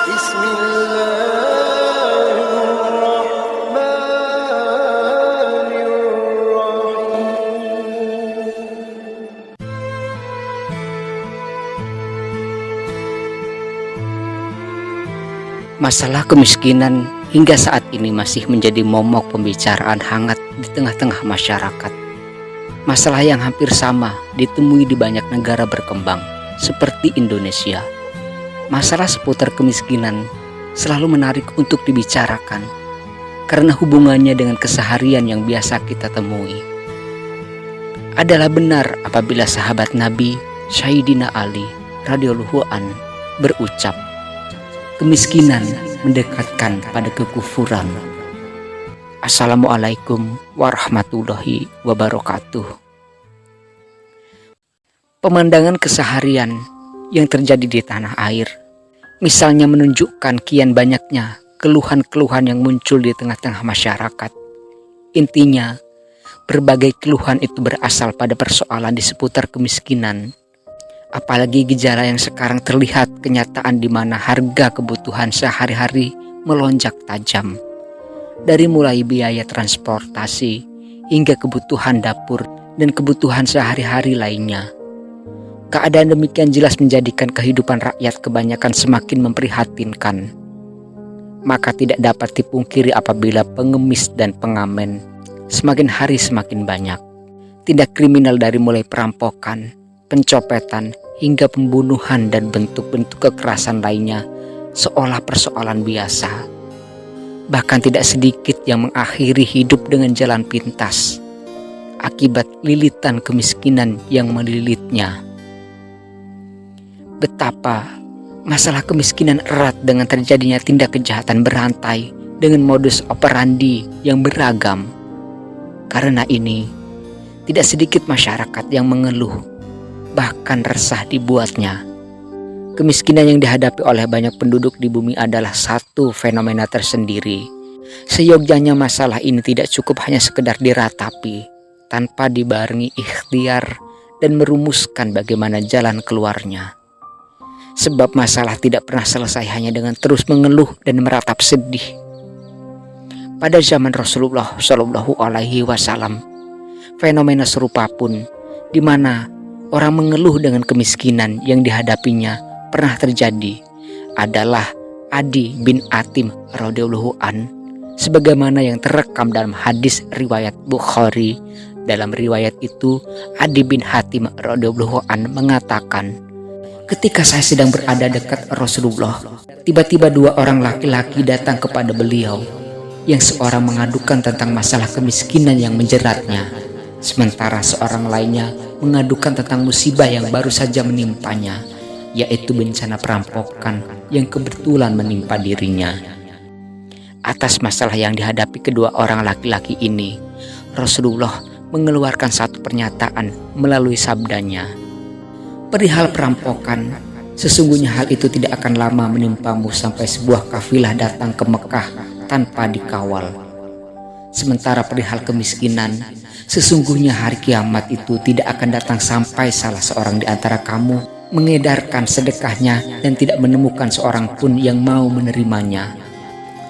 Bismillahirrahmanirrahim. Masalah kemiskinan hingga saat ini masih menjadi momok pembicaraan hangat di tengah-tengah masyarakat. Masalah yang hampir sama ditemui di banyak negara berkembang, seperti Indonesia. Masalah seputar kemiskinan selalu menarik untuk dibicarakan, karena hubungannya dengan keseharian yang biasa kita temui. Adalah benar apabila sahabat Nabi Sayyidina Ali radhiyallahu an berucap, kemiskinan mendekatkan pada kekufuran. Assalamualaikum warahmatullahi wabarakatuh. Pemandangan keseharian yang terjadi di tanah air, misalnya menunjukkan kian banyaknya keluhan-keluhan yang muncul di tengah-tengah masyarakat. Intinya, berbagai keluhan itu berasal pada persoalan di seputar kemiskinan. Apalagi gejala yang sekarang terlihat kenyataan di mana harga kebutuhan sehari-hari melonjak tajam. Dari mulai biaya transportasi hingga kebutuhan dapur dan kebutuhan sehari-hari lainnya. Keadaan demikian jelas menjadikan kehidupan rakyat kebanyakan semakin memprihatinkan. Maka tidak dapat dipungkiri apabila pengemis dan pengamen semakin hari semakin banyak. Tindak kriminal dari mulai perampokan, pencopetan, hingga pembunuhan dan bentuk-bentuk kekerasan lainnya seolah persoalan biasa. Bahkan tidak sedikit yang mengakhiri hidup dengan jalan pintas akibat lilitan kemiskinan yang melilitnya. Betapa masalah kemiskinan erat dengan terjadinya tindak kejahatan berantai dengan modus operandi yang beragam. Karena ini, tidak sedikit masyarakat yang mengeluh, bahkan resah dibuatnya. Kemiskinan yang dihadapi oleh banyak penduduk di bumi adalah satu fenomena tersendiri. Seyogyanya masalah ini tidak cukup hanya sekedar diratapi, tanpa dibarengi ikhtiar dan merumuskan bagaimana jalan keluarnya. Sebab masalah tidak pernah selesai hanya dengan terus mengeluh dan meratap sedih. Pada zaman Rasulullah Shallallahu Alaihi Wasallam, fenomena serupa pun, di mana orang mengeluh dengan kemiskinan yang dihadapinya pernah terjadi, adalah Adi bin Hatim radhiyallahu an, sebagaimana yang terekam dalam hadis riwayat Bukhari. Dalam riwayat itu, Adi bin Hatim radhiyallahu an mengatakan, ketika saya sedang berada dekat Rasulullah, tiba-tiba dua orang laki-laki datang kepada beliau, yang seorang mengadukan tentang masalah kemiskinan yang menjeratnya, sementara seorang lainnya mengadukan tentang musibah yang baru saja menimpanya, yaitu bencana perampokan yang kebetulan menimpa dirinya. Atas masalah yang dihadapi kedua orang laki-laki ini, Rasulullah mengeluarkan satu pernyataan melalui sabdanya, perihal perampokan, sesungguhnya hal itu tidak akan lama menimpamu sampai sebuah kafilah datang ke Mekah tanpa dikawal. Sementara perihal kemiskinan, sesungguhnya hari kiamat itu tidak akan datang sampai salah seorang di antara kamu mengedarkan sedekahnya dan tidak menemukan seorang pun yang mau menerimanya.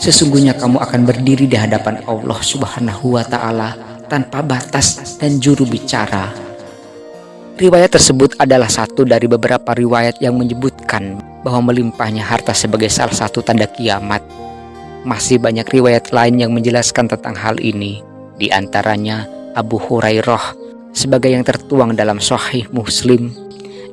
Sesungguhnya kamu akan berdiri di hadapan Allah Subhanahu wa Ta'ala tanpa batas dan juru bicara. Riwayat tersebut adalah satu dari beberapa riwayat yang menyebutkan bahwa melimpahnya harta sebagai salah satu tanda kiamat. Masih banyak riwayat lain yang menjelaskan tentang hal ini, di antaranya Abu Hurairah sebagai yang tertuang dalam Sahih Muslim.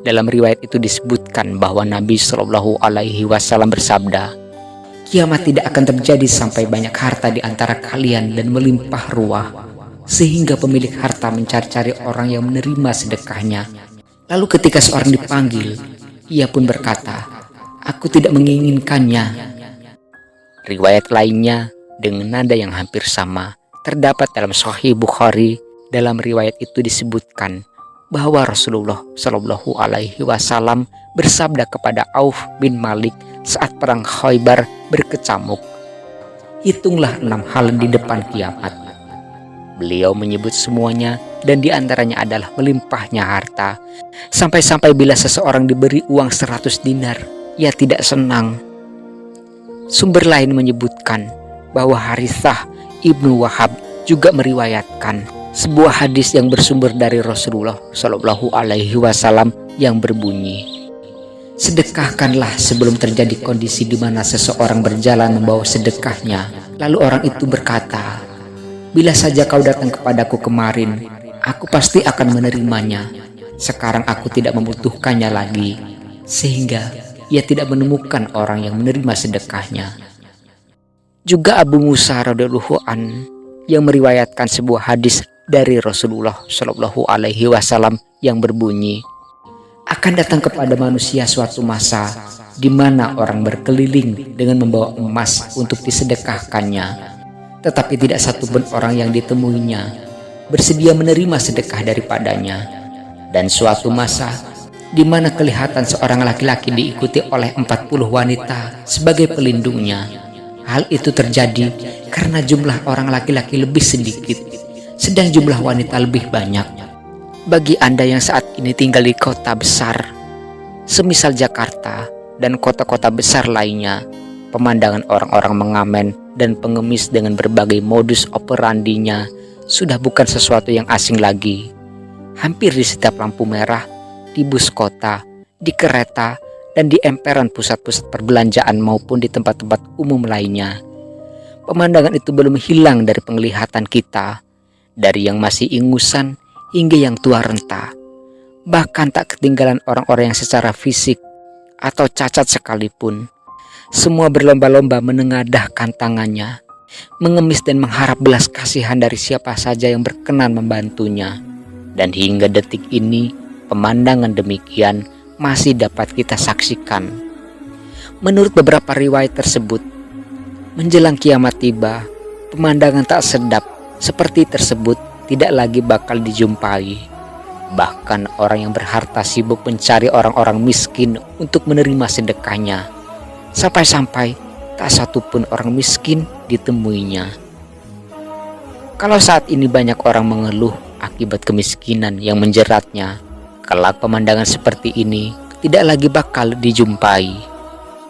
Dalam riwayat itu disebutkan bahwa Nabi Shallallahu Alaihi Wasallam bersabda, kiamat tidak akan terjadi sampai banyak harta di antara kalian dan melimpah ruah, sehingga pemilik harta mencari-cari orang yang menerima sedekahnya. Lalu ketika seorang dipanggil, ia pun berkata, aku tidak menginginkannya. Riwayat lainnya dengan nada yang hampir sama terdapat dalam Sahih Bukhari. Dalam riwayat itu disebutkan bahwa Rasulullah Shallallahu Alaihi Wasallam bersabda kepada Auf bin Malik saat perang Khaybar berkecamuk, hitunglah 6 hal di depan kiamat. Beliau menyebut semuanya dan diantaranya adalah melimpahnya harta. Sampai-sampai bila seseorang diberi uang 100 dinar, ia tidak senang. Sumber lain menyebutkan bahwa Harithah ibnu Wahab juga meriwayatkan sebuah hadis yang bersumber dari Rasulullah Shallallahu Alaihi Wasallam yang berbunyi, sedekahkanlah sebelum terjadi kondisi di mana seseorang berjalan membawa sedekahnya. Lalu orang itu berkata, bila saja kau datang kepadaku kemarin, aku pasti akan menerimanya. Sekarang aku tidak membutuhkannya lagi, sehingga ia tidak menemukan orang yang menerima sedekahnya. Juga Abu Musa radhiyallahu an yang meriwayatkan sebuah hadis dari Rasulullah Shallallahu Alaihi Wasallam yang berbunyi, akan datang kepada manusia suatu masa di mana orang berkeliling dengan membawa emas untuk disedekahkannya, tetapi tidak satupun orang yang ditemuinya bersedia menerima sedekah daripadanya. Dan suatu masa di mana kelihatan seorang laki-laki diikuti oleh 40 wanita sebagai pelindungnya. Hal itu terjadi karena jumlah orang laki-laki lebih sedikit, sedang jumlah wanita lebih banyak. Bagi Anda yang saat ini tinggal di kota besar, semisal Jakarta dan kota-kota besar lainnya, pemandangan orang-orang mengamen dan pengemis dengan berbagai modus operandinya sudah bukan sesuatu yang asing lagi. Hampir di setiap lampu merah, di bus kota, di kereta, dan di emperan pusat-pusat perbelanjaan maupun di tempat-tempat umum lainnya, pemandangan itu belum hilang dari penglihatan kita, dari yang masih ingusan hingga yang tua renta. Bahkan tak ketinggalan orang-orang yang secara fisik atau cacat sekalipun. Semua berlomba-lomba menengadahkan tangannya, mengemis dan mengharap belas kasihan dari siapa saja yang berkenan membantunya. Dan hingga detik ini, pemandangan demikian masih dapat kita saksikan. Menurut beberapa riwayat tersebut, menjelang kiamat tiba, pemandangan tak sedap seperti tersebut tidak lagi bakal dijumpai. Bahkan orang yang berharta sibuk mencari orang-orang miskin untuk menerima sedekahnya, sampai-sampai tak satupun orang miskin ditemuinya. Kalau saat ini banyak orang mengeluh akibat kemiskinan yang menjeratnya, kelak pemandangan seperti ini tidak lagi bakal dijumpai.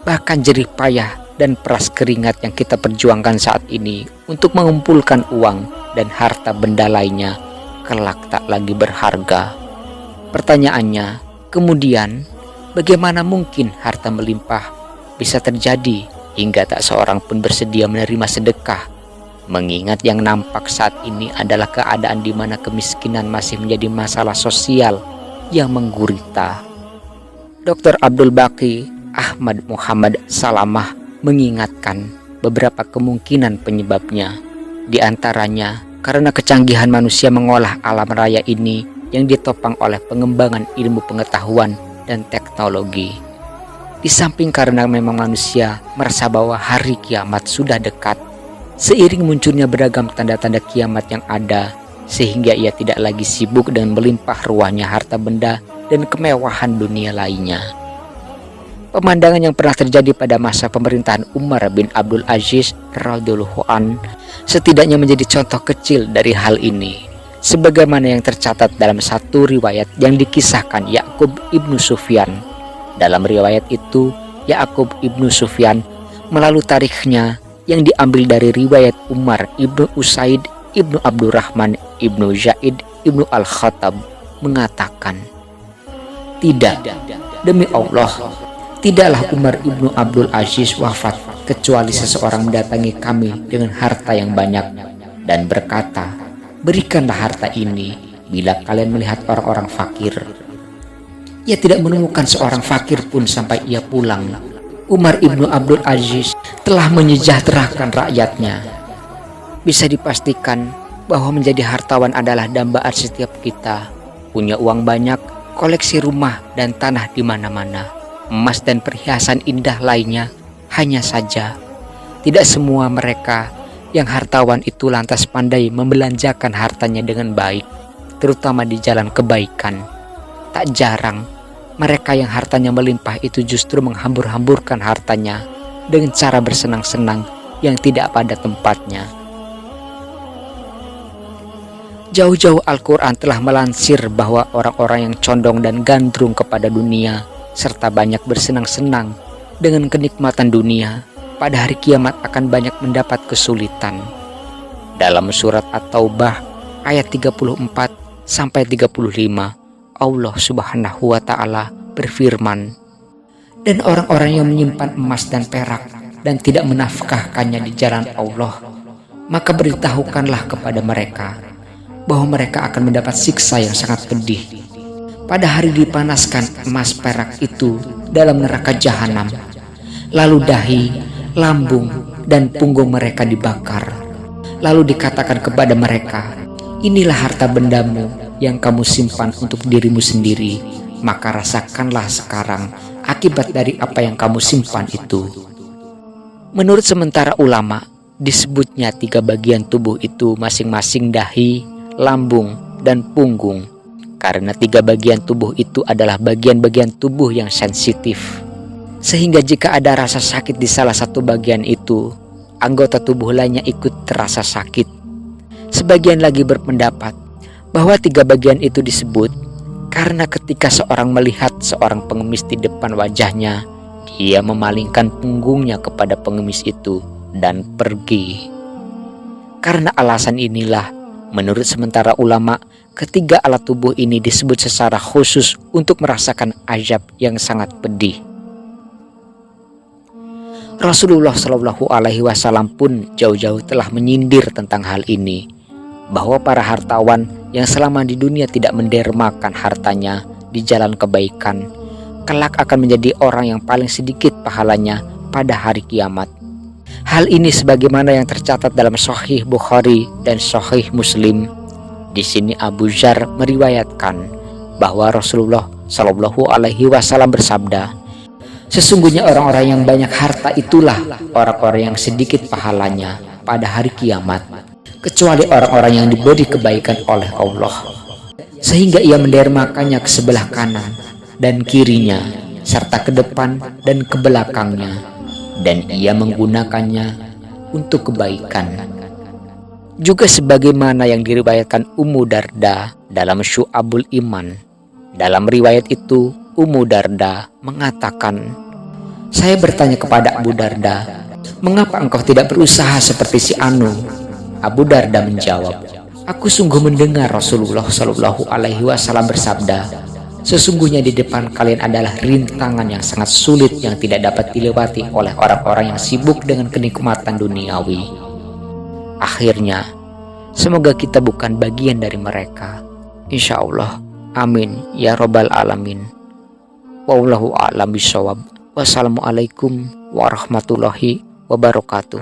Bahkan jerih payah dan peras keringat yang kita perjuangkan saat ini untuk mengumpulkan uang dan harta benda lainnya kelak tak lagi berharga. Pertanyaannya, kemudian bagaimana mungkin harta melimpah bisa terjadi hingga tak seorang pun bersedia menerima sedekah? Mengingat yang nampak saat ini adalah keadaan di mana kemiskinan masih menjadi masalah sosial yang menggurita. Dr. Abdul Baqi Ahmad Muhammad Salamah mengingatkan beberapa kemungkinan penyebabnya. Di antaranya karena kecanggihan manusia mengolah alam raya ini yang ditopang oleh pengembangan ilmu pengetahuan dan teknologi. Di samping karena memang manusia merasa bahwa hari kiamat sudah dekat, seiring munculnya beragam tanda-tanda kiamat yang ada, sehingga ia tidak lagi sibuk dengan melimpah ruahnya harta benda dan kemewahan dunia lainnya. Pemandangan yang pernah terjadi pada masa pemerintahan Umar bin Abdul Aziz radhiyallahu an setidaknya menjadi contoh kecil dari hal ini, sebagaimana yang tercatat dalam satu riwayat yang dikisahkan Ya'qub ibnu Sufyan. Dalam riwayat itu, Ya'qub ibnu Sufyan melalui tarikhnya yang diambil dari riwayat Umar ibnu Usaid ibnu Abdurrahman ibnu Zaid ibnu Al-Khattab mengatakan, tidak, demi Allah, tidaklah Umar ibnu Abdul Aziz wafat kecuali seseorang mendatangi kami dengan harta yang banyak dan berkata, berikanlah harta ini bila kalian melihat orang-orang fakir. Ia tidak menemukan seorang fakir pun sampai ia pulang. Umar ibnu Abdul Aziz telah menyejahterakan rakyatnya. Bisa dipastikan bahwa menjadi hartawan adalah dambaan setiap kita. Punya uang banyak, koleksi rumah dan tanah di mana-mana, emas dan perhiasan indah lainnya. Hanya saja, tidak semua mereka yang hartawan itu lantas pandai membelanjakan hartanya dengan baik, terutama di jalan kebaikan. Tak jarang, mereka yang hartanya melimpah itu justru menghambur-hamburkan hartanya dengan cara bersenang-senang yang tidak pada tempatnya. Jauh-jauh Al-Quran telah melansir bahwa orang-orang yang condong dan gandrung kepada dunia serta banyak bersenang-senang dengan kenikmatan dunia pada hari kiamat akan banyak mendapat kesulitan. Dalam surat At-Taubah ayat 34 sampai 35, Allah Subhanahu wa taala berfirman, "Dan orang-orang yang menyimpan emas dan perak dan tidak menafkahkannya di jalan Allah, maka beritahukanlah kepada mereka bahwa mereka akan mendapat siksa yang sangat pedih. Pada hari dipanaskan emas perak itu dalam neraka jahanam, lalu dahi, lambung, dan punggung mereka dibakar. Lalu dikatakan kepada mereka, inilah harta bendamu yang kamu simpan untuk dirimu sendiri, maka rasakanlah sekarang akibat dari apa yang kamu simpan itu." Menurut sementara ulama, disebutnya 3 bagian tubuh itu masing-masing dahi, lambung, dan punggung, karena 3 bagian tubuh itu adalah bagian-bagian tubuh yang sensitif. Sehingga jika ada rasa sakit di salah satu bagian itu, anggota tubuh lainnya ikut terasa sakit. Sebagian lagi berpendapat bahwa 3 bagian itu disebut karena ketika seorang melihat seorang pengemis di depan wajahnya, dia memalingkan punggungnya kepada pengemis itu dan pergi. Karena alasan inilah, menurut sementara ulama, ketiga alat tubuh ini disebut secara khusus untuk merasakan azab yang sangat pedih. Rasulullah Shallallahu Alaihi Wasallam pun jauh-jauh telah menyindir tentang hal ini, bahwa para hartawan yang selama di dunia tidak mendermakan hartanya di jalan kebaikan, kelak akan menjadi orang yang paling sedikit pahalanya pada hari kiamat. Hal ini sebagaimana yang tercatat dalam Sahih Bukhari dan Sahih Muslim. Di sini Abu Dzar meriwayatkan bahwa Rasulullah Shallallahu Alaihi Wasallam bersabda, "Sesungguhnya orang-orang yang banyak harta itulah orang-orang yang sedikit pahalanya pada hari kiamat, kecuali orang-orang yang diberi kebaikan oleh Allah, sehingga ia mendermakannya ke sebelah kanan dan kirinya, serta ke depan dan ke belakangnya, dan ia menggunakannya untuk kebaikan." Juga sebagaimana yang diriwayatkan Ummu Darda dalam Syu'abul Iman. Dalam riwayat itu, Ummu Darda mengatakan, "Saya bertanya kepada Abu Darda, mengapa engkau tidak berusaha seperti si Anu?" Abu Darda menjawab, "Aku sungguh mendengar Rasulullah Shallallahu Alaihi Wasallam bersabda, sesungguhnya di depan kalian adalah rintangan yang sangat sulit yang tidak dapat dilewati oleh orang-orang yang sibuk dengan kenikmatan duniawi. Akhirnya, semoga kita bukan bagian dari mereka. Insya Allah. Amin. Ya Rabbal Alamin. Wallahu a'lam bishawab. Wassalamualaikum warahmatullahi wabarakatuh."